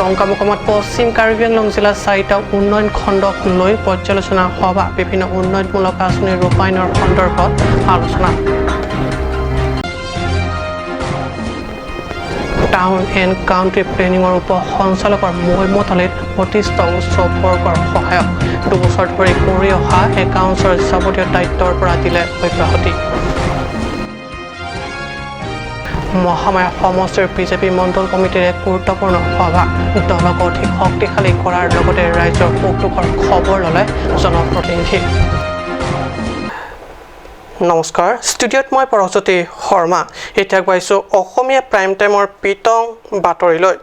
টংকামুকমত পশ্চিম কাৰ্বি আংলং জিলাৰ 4টা উন্নয়ন খণ্ডক লৈ পৰ্যালোচনা সভা বিভিন্ন উন্নয়নমূলক আঁচনি ৰূপায়ণৰ সন্দৰ্ভত আলোচনা টাউন এণ্ড কাউন্ট্ৰি প্লেনিঙৰ উপ সঞ্চালকৰ মৈমতালিত প্ৰতিষ্ঠ উচ্চ বৰ্গৰ সহায়ক 2 বছৰ ধৰি কৰি অহা একাউণ্টছৰ যাৱতীয় দায়িত্বৰ পৰা দিলে অব্যাহতি মহামায়া সমষ্টিৰ বিজেপি মণ্ডল কমিটিৰ এক গুৰুত্বপূৰ্ণ সভা দলক অধিক শক্তিশালী কৰাৰ লগতে ৰাজ্যৰ সুখ-দুখৰ খবৰ ল'লে জনপ্ৰতিনিধি নমস্কাৰ ষ্টুডিঅ'ত মই পৰজ্যোতি শৰ্মা এতিয়া গৈছো অসমীয়া প্ৰাইম টাইমৰ পিটং বাতৰিলৈ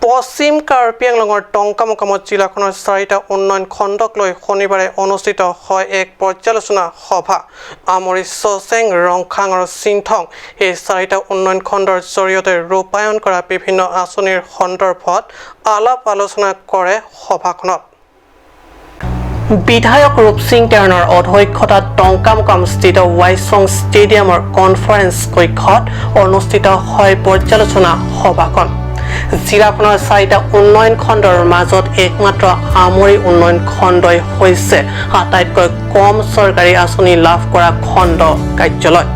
পশ্চিম কাৰ্বি আংলঙৰ টংকামুকমত জিলাখনৰ 4টা উন্নয়ন খণ্ডক লৈ শনিবাৰে অনুষ্ঠিত হয় এক পৰ্যালোচনা সভা আমৰি চচেং ৰংখাং আৰু চিংথং এই 4টা উন্নয়ন খণ্ডৰ জৰিয়তে ৰূপায়ণ কৰা বিভিন্ন আঁচনিৰ সন্দৰ্ভত আলাপ আলোচনা কৰে সভাখনত বিধায়ক ৰূপসিং তেৰণৰ অধ্যক্ষতাত টংকামুকম স্থিত ৱাইচং ষ্টেডিয়ামৰ কনফাৰেন্স কক্ষত অনুষ্ঠিত হয় পৰ্যালোচনা সভাখন জিলাখনৰ 4টা উন্নয়ন খণ্ডৰ মাজত একমাত্ৰ আমৰি উন্নয়ন খণ্ডই হৈছে আটাইতকৈ কম চৰকাৰী আঁচনি লাভ কৰা খণ্ড কাৰ্যালয়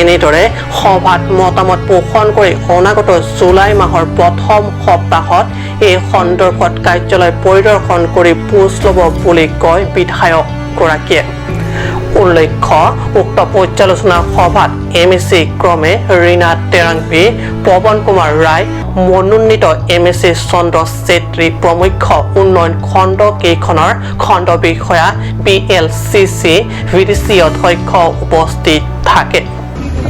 এনেদৰে সভাত মতামত পোষণ কৰি অনাগত জুলাই মাহৰ প্ৰথম সপ্তাহত এই সন্দৰ্ভত কাৰ্যালয় পৰিদৰ্শন কৰি পোষ ল'ব বুলি কয় বিধায়ক গৰাকীয়ে উল্লেখ্য উক্ত পৰ্যালোচনা সভাত এমএসি ক্ৰমে ৰীনা টেৰাংপি পৱন কুমাৰ ৰায় মনোনীত এমএসি চন্দ্ৰ চেত্ৰী প্ৰমুখ উন্নয়ন খণ্ড কেইখনৰ খণ্ড বিষয়া পিএলচিচি ভিডিচি অধ্যক্ষ উপস্থিত থাকে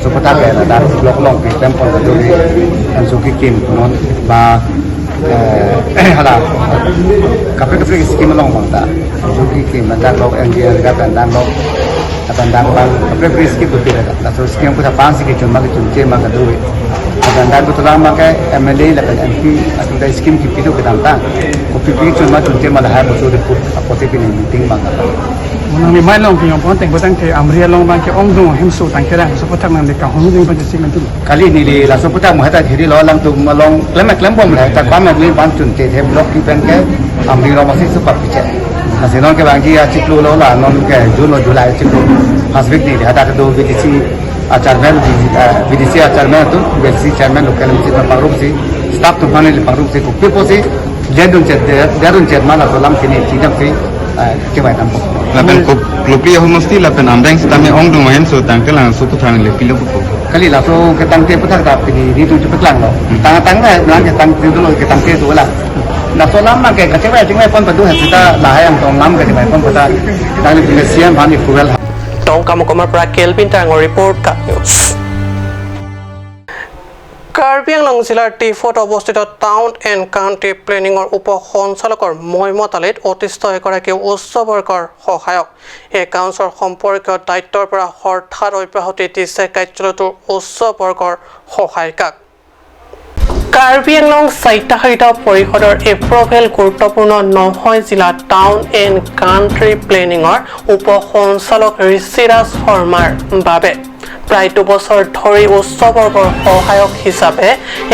Seputar dan blok-blok di tempat berduri dan suki kim non ba hala kafe skim long bangta suki kim dan blok NGL dan dan bang kafe skim betul ada so skim kita pansi ke cuma ke cunce maka dulu dan betul lama ke MLA lepas MP atau dari skim kita ke tantang kopi cuma cunce malah hari betul di apotek ini meeting maka Mengenai mailong yang pun tengok tentang ke Amria long bang ke Om Dong hemsu tangkera seputar nang dekat Hong Kong pada simen tu. Kali ni di la seputar muhata hiri lo lang tu malong klem bom lah tak pamai beli pancun te he blok ki pen ke Amria lo masih super picet. Hasilon ke bang dia ciklu lo lah non ke Jun lo Julai ciklu hasbik ni ada tu VDC chairman VDC chairman tu VDC chairman lokal mesti parum si staff tu mana le parum si ko pe si jadun cet mana tu lam sini tidak si coba tampuk. Lapen klubli yang mesti lapen andeng setami ong dong main so tangkel lang so putar le pilo buku. Kali lah so ketang te putar tapi di tu cepet lang lo. Tang lang ketang tu dulu ketang te tu lah. Nah so lama ke kecewa pun betul kita lah yang tong lam kecewa pun kita tali penesian bani fuel. টংকামুকমৰ পৰা kelvin টাঙৰ report কাট news Karbi Anglong জিলাৰ টিফত অৱস্থিত town and country প্লেনিঙৰ উপ সঞ্চালকৰ মৈমতালিত অতিষ্ঠ এগৰাকী উচ্চ বৰ্গৰ সহায়ক একাউণ্টছৰ সম্পৰ্কীয় দায়িত্বৰ পৰা হঠাৎ অব্যাহতি দিছে কাৰ্যালয়টোৰ উচ্চ বৰ্গৰ সহায়িকাক কাৰ্বি আংলং সাহিত্য পৰিষদৰ এপ্ৰুভেল গুৰুত্বপূৰ্ণ নহয় জিলা টাউন এণ্ড কাউন্ট্ৰি প্লেনিঙৰ উপ সঞ্চালক ঋষিৰাজ শৰ্মাৰ বাবে প্ৰায় 2 বছৰ ধৰি উচ্চ বৰ্গৰ সহায়ক হিচাপে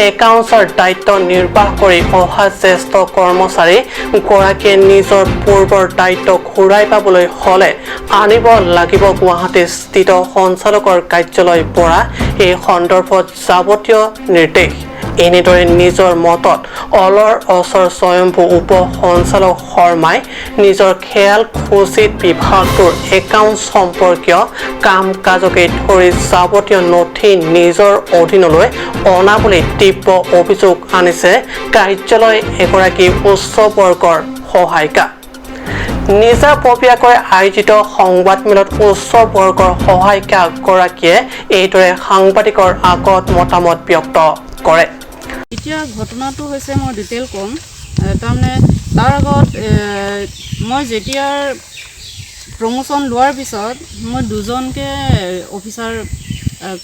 একাউণ্টছৰ দায়িত্ব নিৰ্বাহ কৰি অহা জ্যেষ্ঠ কৰ্মচাৰী গৰাকীয়ে নিজৰ পূৰ্বৰ দায়িত্ব ঘূৰাই পাবলৈ হ'লে আনিব লাগিব গুৱাহাটী স্থিত সঞ্চালকৰ কাৰ্যালয়ৰ পৰা এই সন্দৰ্ভত যাৱতীয় নিৰ্দেশ এনেদৰে নিজৰ মতত অলৰ অচৰ স্বয়ম্ভু উপ সঞ্চালক শৰ্মাই নিজৰ খেয়াল খুচিত বিভাগটোৰ একাউণ্ট সম্পৰ্কীয় কাম কাজকে ধৰি যাৱতীয় নথি নিজৰ অধীনলৈ অনা বুলি তীব্ৰ অভিযোগ আনিছে কাৰ্যালয় এগৰাকী উচ্চ বৰ্গৰ সহায়িকা নিজাববীয়াকৈ আয়োজিত সংবাদমেলত উচ্চ বৰ্গৰ সহায়িকা গৰাকীয়ে এইদৰে সাংবাদিকৰ আগত মতামত ব্যক্ত কৰে এতিয়া ঘটনাটো হৈছে মই ডিটেইল কম তাৰমানে তাৰ আগত মই যেতিয়াৰ প্ৰমোশ্যন লোৱাৰ পিছত মই দুজনকে অফিচাৰ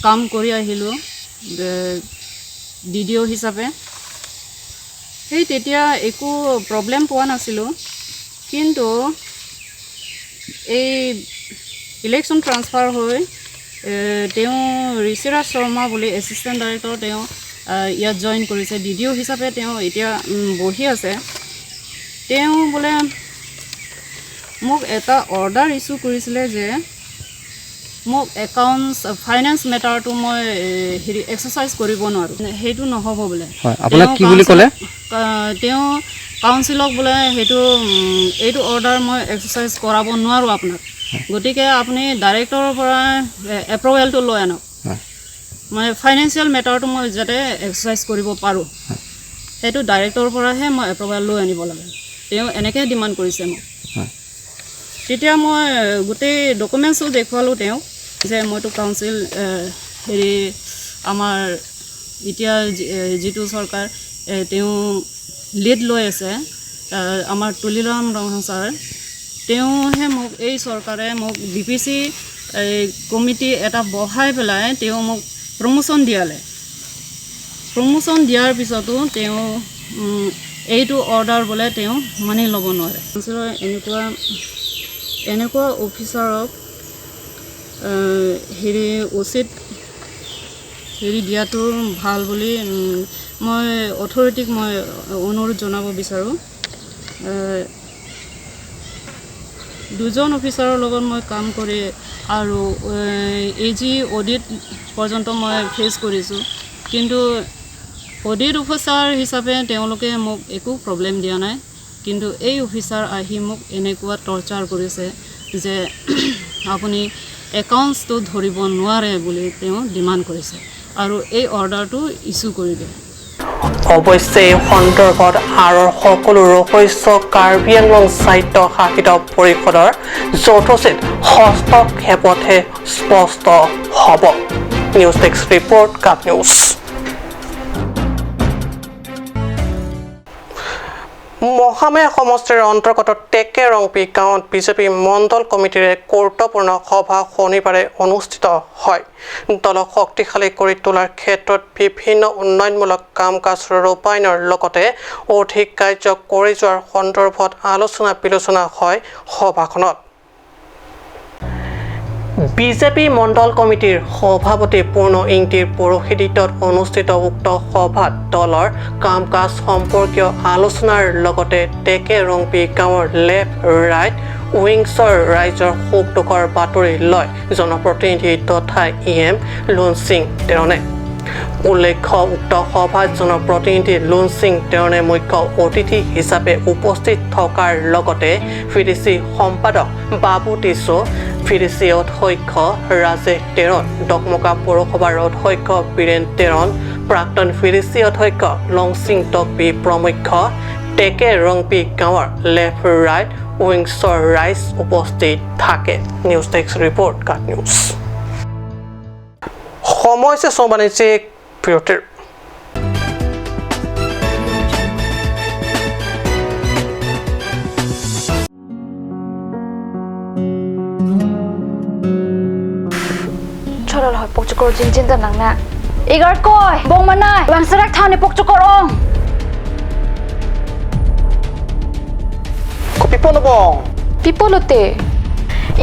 কাম কৰি আহিলোঁ DDO হিচাপে সেই তেতিয়া একো প্ৰব্লেম পোৱা নাছিলোঁ কিন্তু এই ইলেকশ্যন ট্ৰান্সফাৰ হৈ তেওঁ ঋষিৰাজ শৰ্মা বুলি এছিষ্টেণ্ট ডাইৰেক্টৰ তেওঁ ইয়াত জইন কৰিছে DDO হিচাপে তেওঁ এতিয়া বহি আছে তেওঁ বোলে মোক এটা অৰ্ডাৰ ইস্যু কৰিছিলে যে মোক একাউণ্টছ ফাইনেন্স মেটাৰটো মই হেৰি এক্সাৰচাইজ কৰিব নোৱাৰোঁ সেইটো নহ'ব বোলে আপোনাক কি বুলি ক'লে তেওঁ কাউন্সিলক বোলে এইটো অৰ্ডাৰ মই এক্সাৰচাইজ কৰাব নোৱাৰোঁ আপোনাক গতিকে আপুনি ডাইৰেক্টৰৰ পৰা এপ্ৰুভেলটো লৈ আনক মই ফাইনেন্সিয়েল মেটাৰটো মই যাতে এক্সাৰচাইজ কৰিব পাৰোঁ সেইটো ডাইৰেক্টৰৰ পৰাহে মই এপ্ৰুভেল লৈ আনিব লাগে তেওঁ এনেকৈ ডিমাণ্ড কৰিছে মোক তেতিয়া মই গোটেই ডকুমেণ্টছো দেখুৱালোঁ তেওঁ যে মইতো কাউন্সিল হেৰি আমাৰ এতিয়া যিটো চৰকাৰ তেওঁ লিড লৈ আছে আমাৰ তুলিৰাম ৰঙা ছাৰ তেওঁহে মোক এই চৰকাৰে মোক DPC কমিটি এটা বহাই পেলাই তেওঁ মোক প্ৰমোশ্যন দিয়াৰ পিছতো তেওঁ এইটো অৰ্ডাৰ বোলে তেওঁ মানি ল'ব নোৱাৰে কাউন্সিলৰ এনেকুৱা অফিচাৰক হেৰি উচিত হেৰি দিয়াটো ভাল বুলি মই অথৰিটিক মই অনুৰোধ জনাব বিচাৰোঁ দুজন অফিচাৰৰ লগত মই কাম কৰি আৰু AG অডিট পৰ্যন্ত মই ফেচ কৰিছোঁ কিন্তু অডিট অফিচাৰ হিচাপে তেওঁলোকে মোক একো প্ৰব্লেম দিয়া নাই কিন্তু এই অফিচাৰ আহি মোক এনেকুৱা টৰ্চাৰ কৰিছে যে আপুনি একাউণ্টছটো ধৰিব নোৱাৰে বুলি তেওঁ ডিমাণ্ড কৰিছে আৰু এই অৰ্ডাৰটো ইস্যু কৰি দিয়ে অৱশ্যে এই সন্দৰ্ভত আৰু সকলো ৰহস্য কাৰ্বি আংলং স্বায়ত্ত শাসিত পৰিষদৰ যথোচিত হস্তক্ষেপতহে স্পষ্ট হ'ব news desk report cup news Mahamaya সমষ্টিৰ অন্তৰ্গত টেকে ৰংপি গাঁৱত বিজেপি মণ্ডল কমিটিৰ গুৰুত্বপূৰ্ণ সভা শনিবাৰে অনুষ্ঠিত হয় দলক শক্তিশালী কৰি তোলাৰ ক্ষেত্ৰত বিভিন্ন উন্নয়নমূলক কাম কাজ ৰূপায়ণৰ লগতে অধিক কাৰ্য কৰি যোৱাৰ সন্দৰ্ভত আলোচনা বিলোচনা হয় সভাখনত বিজেপি মণ্ডল কমিটিৰ সভাপতি পূৰ্ণ ইংতিৰ পৌৰোহিত্যত অনুষ্ঠিত উক্ত সভাত দলৰ কাম কাজ সম্পৰ্কীয় আলোচনাৰ লগতে টেকে ৰংপি গাঁৱৰ লেফ্ট ৰাইট উইংছৰ ৰাইজৰ সুখ দুখৰ বাতৰি লয় জনপ্ৰতিনিধি তথা EM লুন সিং তেৰণে উল্লেখ্য উক্ত সভাত জনপ্ৰতিনিধি লুন সিং তেৰণে মুখ্য অতিথি হিচাপে উপস্থিত থকাৰ লগতে VDC সম্পাদক বাবু টিছো VDC অধ্যক্ষ ৰাজেশ তেৰণ ডকমকা পৌৰসভাৰ অধ্যক্ষ বীৰেন তেৰণ প্ৰাক্তন VDC অধ্যক্ষ লংচিং টকবি প্ৰমুখ্য টেকে ৰংপি গাঁৱৰ লেফ্ট ৰাইট উইংছৰ ৰাইজ উপস্থিত থাকে নিউজ ডেস্ক ৰিপৰ্ট কাট নিউজ সময় শেষ বাণিজ্যিক বিৰতিৰ Chorol hoy pokchukor jinjin ta nangna igar koi bong manai wangsarak thane pokchukor ong ko pipolo bong pipolote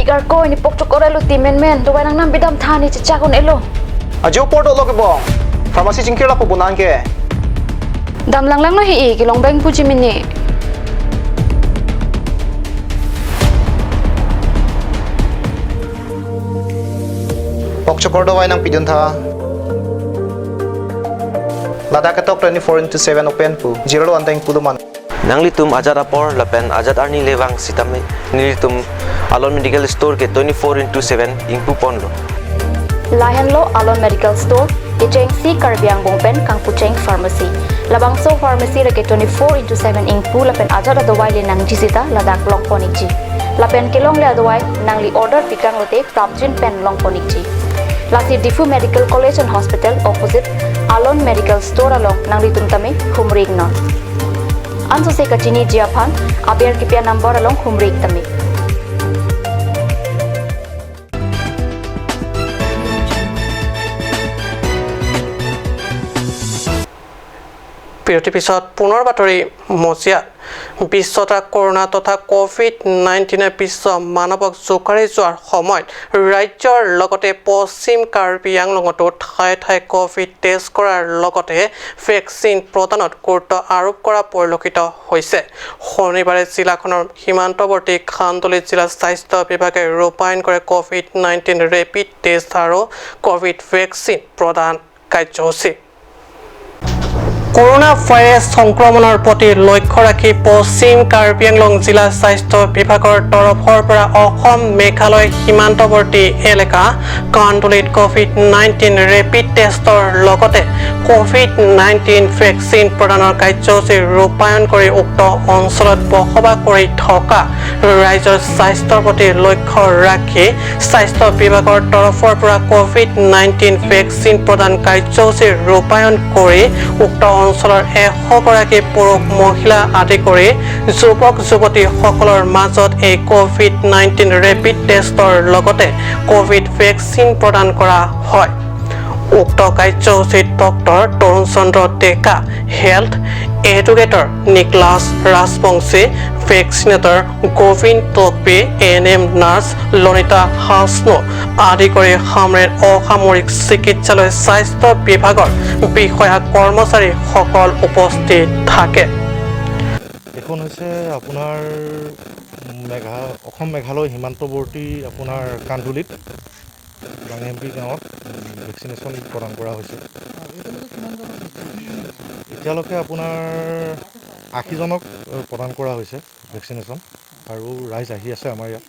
igar koi ni pokchukor elo timen dubai nang nam bidam thani chicha kon elo ajo porto lo ke bong pharmacy jingkira ko bunan ke dam lang no hi ki long bang puji mini pokchokor do wai nang pidun tha lada ka tok 24/7 open pu zero anteng puduman nangli tum ajat apor lapen ajat arni lewang sitame nili tum alon medical store ke 24/7 ingpu ponlo Lahenlo Alon Medical Store Ijeng Si Karbiang Bongpen Kang Pucheng Pharmacy Labangso Pharmacy rake 24/7 ingpu lapen ajat adawai le nang jisita ladak long ponikji lapen kelong le adawai nangli order pikang lote prapjin pen long ponikji Lasi Difu Medical College and Hospital opposite Alon Medical Store along nangli tumtame humring non Anso se kachini jiaphan abiar kipia number along humring tame বিৰতিৰ পিছত পুনৰ বাতৰি মজিয়াত বিশ্বতা corona তথা COVID-19 বিশ্ব মানৱক জোকাৰি যোৱাৰ সময়ত ৰাজ্যৰ লগতে পশ্চিম কাৰ্বি আংলঙতো ঠায়ে ঠায়ে কোভিড টেষ্ট কৰাৰ লগতে ভেকচিন প্ৰদানত গুৰুত্ব আৰোপ কৰা পৰিলক্ষিত হৈছে। শনিবাৰে জিলাখনৰ সীমান্তৱৰ্তী খান্দলী জিলা স্বাস্থ্য বিভাগে ৰূপায়ণ কৰে কোভিড-19 ৰেপিড টেষ্ট আৰু কোভিড ভেকচিন প্ৰদান কাৰ্যসূচী। কৰোনা ভাইৰাছ সংক্ৰমণৰ প্ৰতি লক্ষ্য ৰাখি পশ্চিম কাৰ্বি আংলং জিলা স্বাস্থ্য বিভাগৰ তৰফৰ পৰা অসম মেঘালয় সীমান্তৱৰ্তী এলেকা কান্দুলিত কোভিড-19 ৰেপিড টেষ্টৰ লগতে কোভিড-19 ভেকচিন প্ৰদানৰ কাৰ্যসূচী ৰূপায়ণ কৰি উক্ত অঞ্চলত বসবাস কৰি থকা ৰাইজৰ স্বাস্থ্যৰ প্ৰতি লক্ষ্য ৰাখি স্বাস্থ্য বিভাগৰ তৰফৰ পৰা কোভিড-19 ভেকচিন প্ৰদান কাৰ্যসূচী ৰূপায়ণ কৰি উক্ত অঞ্চলৰ 100 গৰাকী পুৰুষ মহিলা আদি কৰি যুৱক যুৱতীসকলৰ মাজত এই কোভিড-19 ৰেপিড টেষ্টৰ লগতে কোভিড ভেকচিন প্ৰদান কৰা হয়। উক্ত কাৰ্যসূচীত doctor Tarun Chandra Deka, health educator Nicholas Rajbongshi, vaccinator Gobinda Tokbi, ANM nurse Lanita Hasno আদি কৰি অসামৰিক চিকিৎসালয় স্বাস্থ্য বিভাগৰ বিষয়া কৰ্মচাৰীসকল উপস্থিত থাকে। এখন হৈছে আপোনাৰ অসম মেঘালয় সীমান্তৱৰ্তী আপোনাৰ কান্দুলিত বাঙেম্পি গাঁৱত ভেকচিনেশ্যন প্ৰদান কৰা হৈছে। এতিয়ালৈকে আপোনাৰ 80জনক প্ৰদান কৰা হৈছে ভেকচিনেশ্যন আৰু ৰাইজ আহি আছে আমাৰ ইয়াত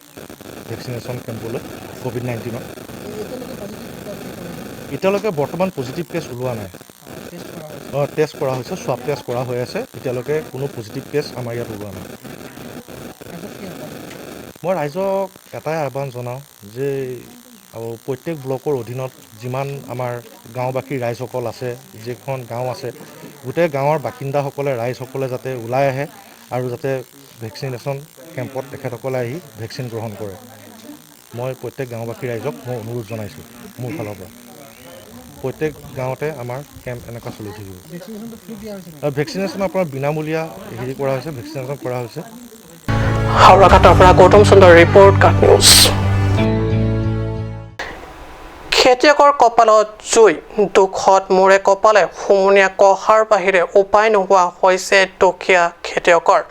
ভেকচিনেশ্যন কেম্পলৈ কোভিড-19ৰ। এতিয়ালৈকে বৰ্তমান পজিটিভ কেছ ওলোৱা নাই। টেষ্ট কৰা হৈছে, স্বাব টেষ্ট কৰা হৈ আছে। এতিয়ালৈকে কোনো পজিটিভ কেছ আমাৰ ইয়াত ওলোৱা নাই। মই ৰাইজক এটাই আহ্বান জনাওঁ যে প্ৰত্যেক ব্লকৰ অধীনত যিমান আমাৰ গাঁওবাসী ৰাইজসকল আছে, যিখন গাঁও আছে, গোটেই গাঁৱৰ বাসিন্দাসকলে ৰাইজসকলে যাতে ওলাই আহে আৰু যাতে ভেকচিনেশ্যন কেম্পত তেখেতসকলে আহি ভেকচিন গ্ৰহণ কৰে। মই প্ৰত্যেক গাঁওবাসী ৰাইজক মই অনুৰোধ জনাইছোঁ মোৰ ফালৰ পৰা। প্ৰত্যেক গাঁৱতে আমাৰ কেম্প এনেকুৱা চলি থাকিব। ভেকচিনেশ্যন আপোনাৰ বিনামূলীয়া কৰা হৈছে, ভেকচিনেশ্যন কৰা হৈছে। হাওড়াঘাটৰ পৰা গৌতম চন্দ্ৰৰ ৰিপৰ্ট, কাট নিউজ। খেতিয়কৰ কপালত জুই, দুখত মূৰে কপালে হুমুনিয়া কহাৰ বাহিৰে উপায় নোহোৱা হৈছে দুখীয়া খেতিয়কৰ।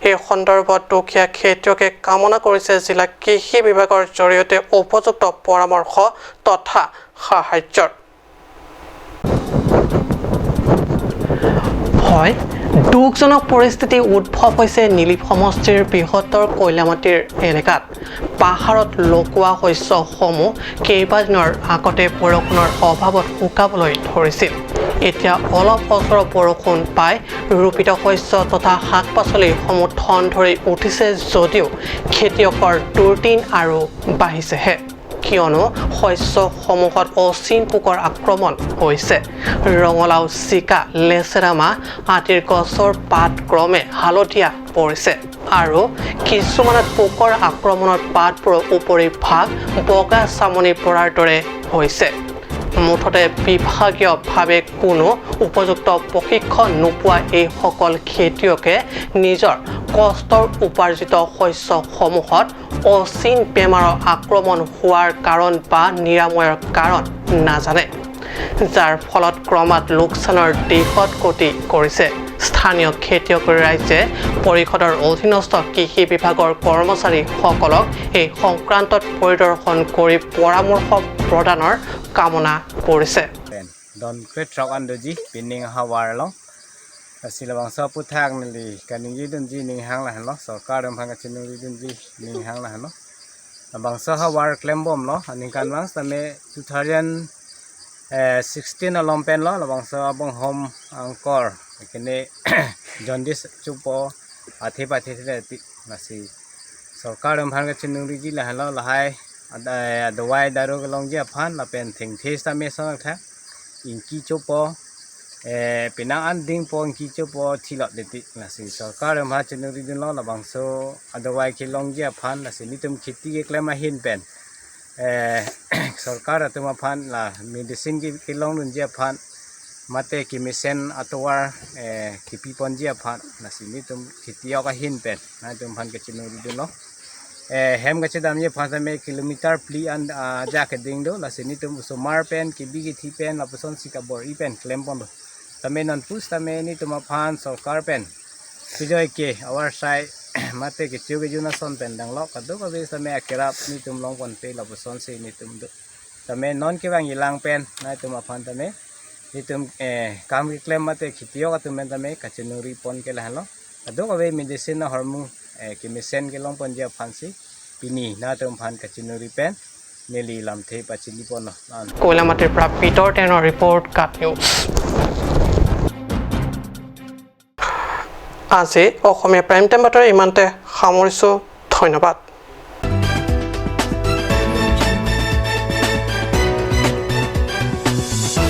এই সন্দৰ্ভত দুখীয়া খেতিয়কে কামনা কৰিছে জিলা কৃষি বিভাগৰ জৰিয়তে উপযুক্ত পৰামৰ্শ তথা সাহায্যৰ। হয়, দুখজনক পৰিস্থিতি উদ্ভৱ হৈছে নিলিপ সমষ্টিৰ বৃহত্তৰ কয়লামাটিৰ এলেকাত। পাহাৰত লগোৱা শস্যসমূহ কেইবাদিনৰ আগতে বৰষুণৰ অভাৱত শুকাবলৈ ধৰিছিল। এতিয়া অলপ অচৰ বৰষুণ পাই ৰোপিত শস্য তথা শাক পাচলিসমূহ ঠন ধৰি উঠিছে যদিও খেতিয়কৰ দুৰ্দিন আৰু বাঢ়িছেহে, কিয়নো শস্যসমূহত অচিন পোকৰ আক্ৰমণ হৈছে। ৰঙালাও, জিকা, লেচেৰামাহ আদিৰ গছৰ পাত ক্ৰমে হালধীয়া পৰিছে আৰু কিছুমানত পোকৰ আক্ৰমণত পাতবোৰৰ উপৰিভাগ বগা চামনি পৰাৰ দৰে হৈছে। মুঠতে বিভাগীয়ভাৱে কোনো উপযুক্ত প্ৰশিক্ষণ নোপোৱা এইসকল খেতিয়কে নিজৰ কষ্টৰ উপাৰ্জিত শস্যসমূহত অচিন বেমাৰৰ আক্ৰমণ হোৱাৰ কাৰণ বা নিৰাময়ৰ কাৰণ নাজানে, যাৰ ফলত ক্ৰমাৎ লোকচানৰ দিশত গতি কৰিছে। স্থানীয় খেতিয়ক ৰাইজে পৰিষদৰ অধীনস্থ কৃষি বিভাগৰ কৰ্মচাৰীসকলক এই সংক্ৰান্তত পৰিদৰ্শন কৰি পৰামৰ্শ প্ৰদানৰ কামনা কৰিছে। Silabangsa puthak nili kaningi dunji ninghang la hanlo sarkar amphang chinuli dunji ninghang la hanlo bangsa ha war claim bom lo aninkan bangs tame 2016 alom pen lo bangsa bang home angkor kene jaundice chupo athe pathe the nasi sarkar amphang chinuli ji la hanlo lahai dawai daru long je phan la pen thing this tame sang tha inki chupo pinang anding pon kicho po thilot detik nasi sarkar ma chenuri din lo labangso adawai kilong je phan nasi nitum khiti ke klema hin pen sarkar atuma phan la medicine ki kilong nun je phan mate kimisen atwar kipi ponjia phan nasini tum khitiyo ka hin pen na tum phan ke chinuri du no hem gache dam ye phan me kilometer pli an ja ke ding do nasini tum sumar pen kibi ki thi pen lapuson sikabor i pen klem pon do tame non pus tame ni tum phan sarkar pen pijoi ke our side mate ke chu ke juna son pen dang lo ka do ka be tame akerap ni tum long pon pe lapuson se ni tum do tame non ke bang ilang pen na tum phan tame itum kam claim mate khitiyo ka tumen tame kachinuri pon ke lahalo ado ka be medicine hormu ke mesen ke long pon ja phansi pini na tum phan kachinuri pen neli lam the pachini pon কৈলামাটিৰ পৰা পিটৰ টেনৰ report কাট news আজি অসমীয়া prime time বাতৰি ইমানতে সামৰিছোঁ ধন্যবাদ